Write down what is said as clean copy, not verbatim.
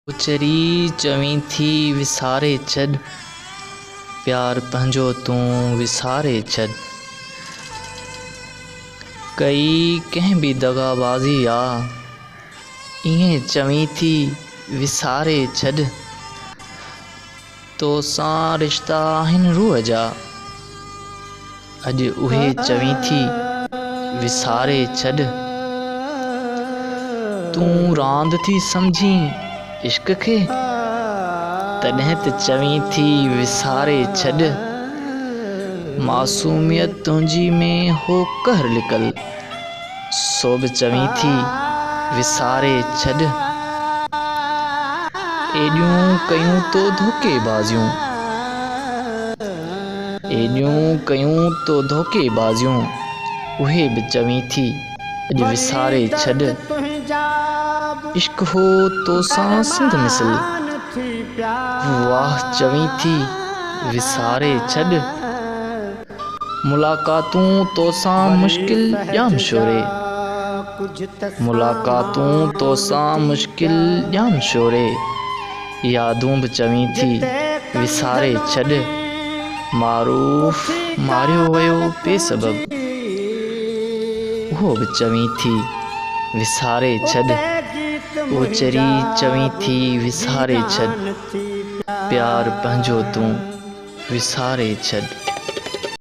उचरी चवीं थी विसारे छॾ, प्यार पंहिंजो तूं विसारे छॾ। कई कंहिं बि दगाबाज़ी आ, इएं चवीं थी विसारे छॾ। तोसां रिश्ता आहिनि रूह जा, अॼु उहे चवीं थी विसारे छॾ। तूं रांदि थी सम्झी इश्क खे, तॾहिं त चवीं थी विसारे छॾ। मासूमियत तुंहिंजी में हो कहर लिकल, सो बि चवीं थी विसारे छॾ। एॾियूं कयूं तो धोखेबाज़ियूं, एॾियूं कयूं तो धोखेबाज़ियूं, उहे बि चवीं थी अॼु विसारे छॾ। इश्क हो तोसां सिंध मिसल, वाह चवीं थी विसारे छॾ। मुलाक़ातूं तोसां मुश्किल ॼाम शोरे, मुलाक़ातूं तोसां मुश्किल ॼाम शोरे, यादूं बि चवीं थी विसारे छॾ। मारूफ़ मारियो वियो बेसबब, उहो बि चवीं थी विसारे छॾ। ओचरी चवीं थी विसारे छॾ, प्यार पंहिंजो तूं विसारे छॾ।